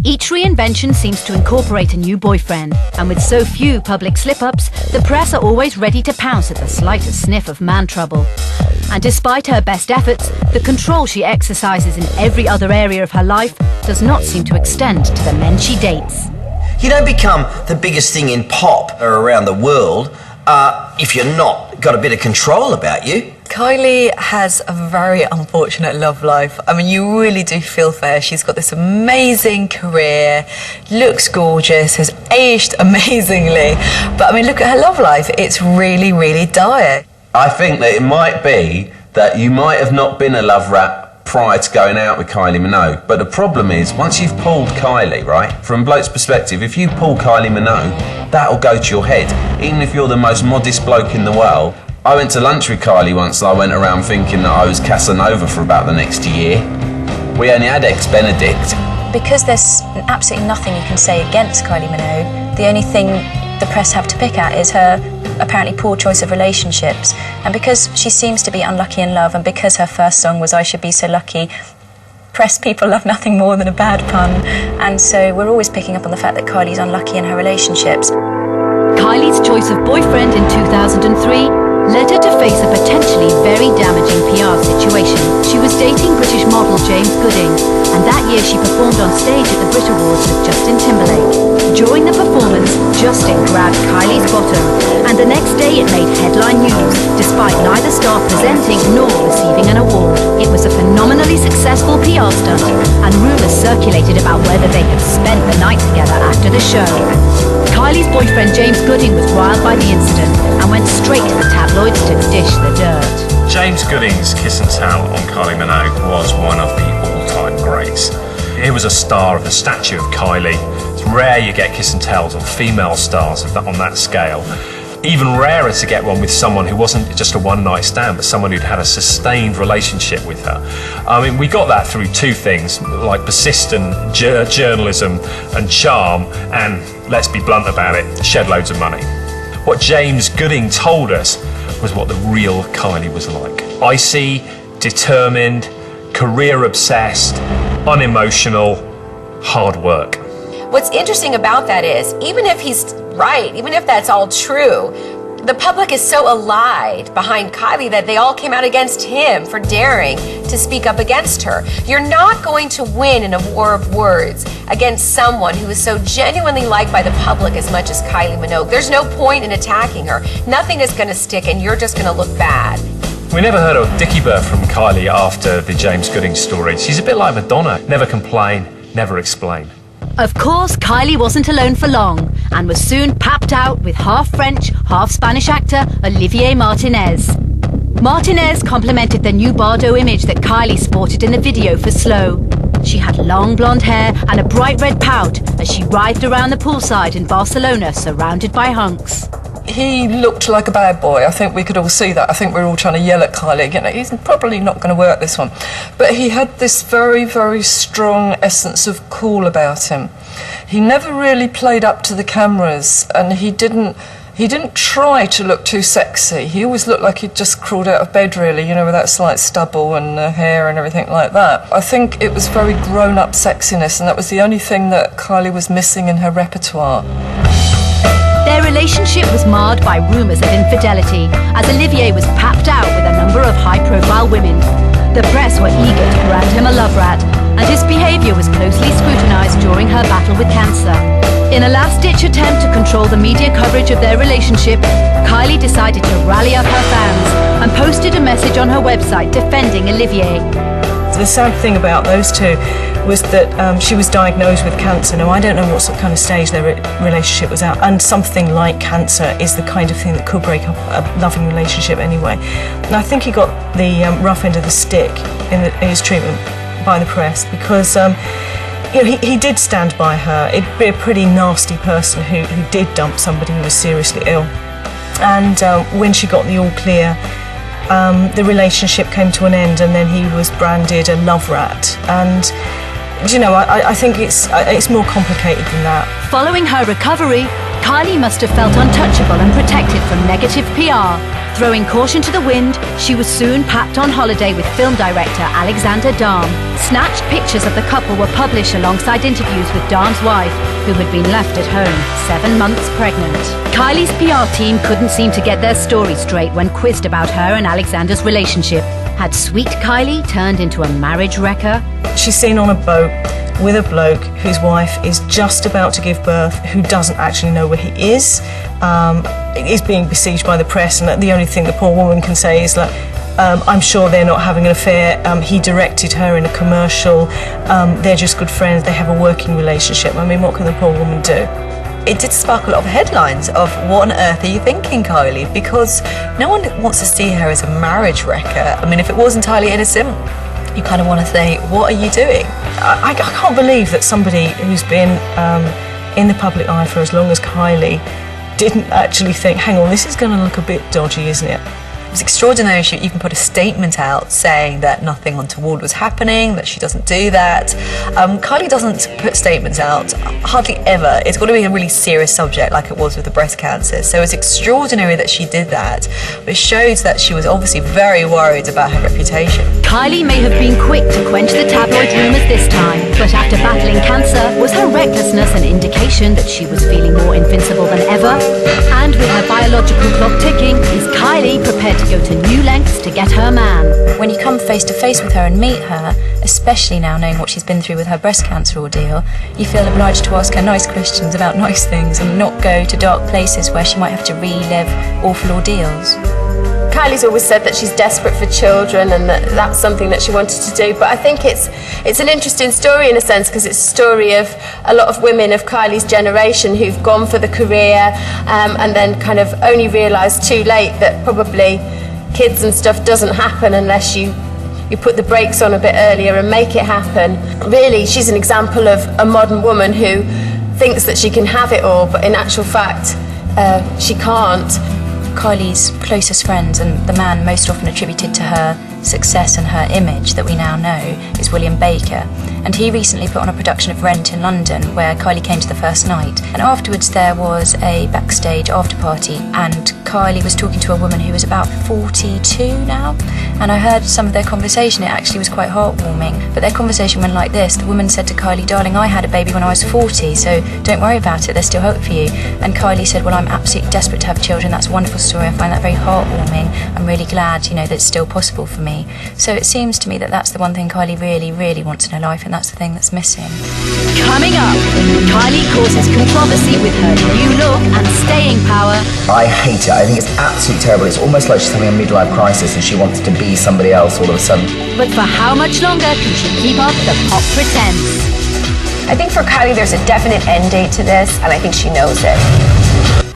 Each reinvention seems to incorporate a new boyfriend, and with so few public slip-ups, the press are always ready to pounce at the slightest sniff of man trouble. And despite her best efforts, the control she exercises in every other area of her life does not seem to extend to the men she dates. You don't become the biggest thing in pop or around the world if you're not got a bit of control about you. Kylie has a very unfortunate love life. I mean, you really do feel for her. She's got this amazing career, looks gorgeous, has aged amazingly. But I mean, look at her love life. It's really, really dire. I think that it might be that you might have not been a love rat prior to going out with Kylie Minogue. But the problem is, once you've pulled Kylie, right, from a bloke's perspective, if you pull Kylie Minogue, that'll go to your head. Even if you're the most modest bloke in the world. I went to lunch with Kylie once and I went around thinking that I was Casanova for about the next year. We only had ex-Benedict. Because there's absolutely nothing you can say against Kylie Minogue, the only thing the press have to pick at is her apparently poor choice of relationships. And because she seems to be unlucky in love, and because her first song was I Should Be So Lucky, press people love nothing more than a bad pun. And so we're always picking up on the fact that Kylie's unlucky in her relationships. Kylie's choice of boyfriend in 2003 led her to face a potentially very damaging PR situation. She was dating British model James Gooding, and that year she performed on stage at the Brit Awards with Justin Timberlake. During the performance, Justin grabbed Kylie's bottom, and the next day it made headline news, despite neither star presenting nor receiving an award. It was a phenomenally successful PR stunt, and rumours circulated about whether they had spent the night together after the show. Kylie's boyfriend James Gooding was riled by the incident and went straight to the tabloids to dish the dirt. James Gooding's kiss and tell on Kylie Minogue was one of the all-time greats. He was a star of the stature of Kylie. It's rare you get kiss and tells on female stars on that scale. Even rarer to get one with someone who wasn't just a one-night stand, but someone who'd had a sustained relationship with her. I mean, we got that through two things, like persistent journalism and charm, and, let's be blunt about it, shed loads of money. What James Gooding told us was what the real Kylie was like. Icy, determined, career-obsessed, unemotional, hard work. What's interesting about that is, even if he's right, even if that's all true, the public is so allied behind Kylie that they all came out against him for daring to speak up against her. You're not going to win in a war of words against someone who is so genuinely liked by the public as much as Kylie Minogue. There's no point in attacking her. Nothing is going to stick, and you're just going to look bad. We never heard a dicky bird from Kylie after the James Gooding story. She's a bit like Madonna. Never complain, never explain. Of course, Kylie wasn't alone for long, and was soon papped out with half French, half Spanish actor Olivier Martinez. Martinez complimented the new Bardot image that Kylie sported in the video for Slow. She had long blonde hair and a bright red pout as she writhed around the poolside in Barcelona, surrounded by hunks. He looked like a bad boy. I think we could all see that. I think we're all trying to yell at Kylie. You know, he's probably not going to work this one. But he had this very, very strong essence of cool about him. He never really played up to the cameras, and he didn't try to look too sexy. He always looked like he'd just crawled out of bed, really, you know, with that slight stubble and hair and everything like that. I think it was very grown-up sexiness, and that was the only thing that Kylie was missing in her repertoire. Their relationship was marred by rumours of infidelity, as Olivier was papped out with a number of high-profile women. The press were eager to brand him a love rat, and his behaviour was closely scrutinised during her battle with cancer. In a last-ditch attempt to control the media coverage of their relationship, Kylie decided to rally up her fans and posted a message on her website defending Olivier. The sad thing about those two was that she was diagnosed with cancer. Now, I don't know what kind of stage their relationship was at, and something like cancer is the kind of thing that could break up a loving relationship anyway. And I think he got the rough end of the stick in his treatment by the press, because you know, he did stand by her. It'd be a pretty nasty person who did dump somebody who was seriously ill. And when she got the all clear, the relationship came to an end, and then he was branded a love rat. And you know, I think it's more complicated than that. Following her recovery, Kylie must have felt untouchable and protected from negative PR. Throwing caution to the wind, she was soon packed on holiday with film director Alexander Darm. Snatched pictures of the couple were published alongside interviews with Darm's wife, who had been left at home, 7 months pregnant. Kylie's PR team couldn't seem to get their story straight when quizzed about her and Alexander's relationship. Had sweet Kylie turned into a marriage wrecker? She's seen on a boat with a bloke whose wife is just about to give birth, who doesn't actually know where he is being besieged by the press, and the only thing the poor woman can say is like, I'm sure they're not having an affair, he directed her in a commercial, they're just good friends, they have a working relationship. I mean, what can the poor woman do? It did spark a lot of headlines of what on earth are you thinking, Kylie? Because no one wants to see her as a marriage wrecker. I mean, if it was entirely innocent, you kind of want to say, what are you doing? I can't believe that somebody who's been in the public eye for as long as Kylie didn't actually think, hang on, this is going to look a bit dodgy, isn't it? It's extraordinary she even put a statement out saying that nothing untoward was happening, that she doesn't do that. Kylie doesn't put statements out, hardly ever. It's got to be a really serious subject like it was with the breast cancer. So it's extraordinary that she did that. But it shows that she was obviously very worried about her reputation. Kylie may have been quick to quench the tabloid rumours this time, but after battling cancer, was her recklessness an indication that she was feeling more invincible than ever? And with her biological clock ticking, is Kylie prepared to go to new lengths to get her man? When you come face to face with her and meet her, especially now knowing what she's been through with her breast cancer ordeal, you feel obliged to ask her nice questions about nice things and not go to dark places where she might have to relive awful ordeals. Kylie's always said that she's desperate for children and that that's something that she wanted to do, but I think it's an interesting story in a sense because it's a story of a lot of women of Kylie's generation who've gone for the career and then kind of only realised too late that probably kids and stuff doesn't happen unless you put the brakes on a bit earlier and make it happen. Really, she's an example of a modern woman who thinks that she can have it all, but in actual fact she can't. Kylie's closest friends and the man most often attributed to her success and her image that we now know is William Baker, and he recently put on a production of Rent in London where Kylie came to the first night, and afterwards there was a backstage after party and Kylie was talking to a woman who was about 42 now, and I heard some of their conversation. It actually was quite heartwarming, but their conversation went like this. The woman said to Kylie, darling, I had a baby when I was 40, so don't worry about it, there's still hope for you. And Kylie said, well, I'm absolutely desperate to have children. That's a wonderful story, I find that very heartwarming. I'm really glad, that it's still possible for me. So it seems to me that that's the one thing Kylie really, really wants in her life, and that's the thing that's missing. Coming up, Kylie causes controversy with her new look and staying power. I hate it. I think it's absolutely terrible. It's almost like she's having a midlife crisis and she wants to be somebody else all of a sudden. But for how much longer can she keep up the pop pretense? I think for Kylie there's a definite end date to this and I think she knows it.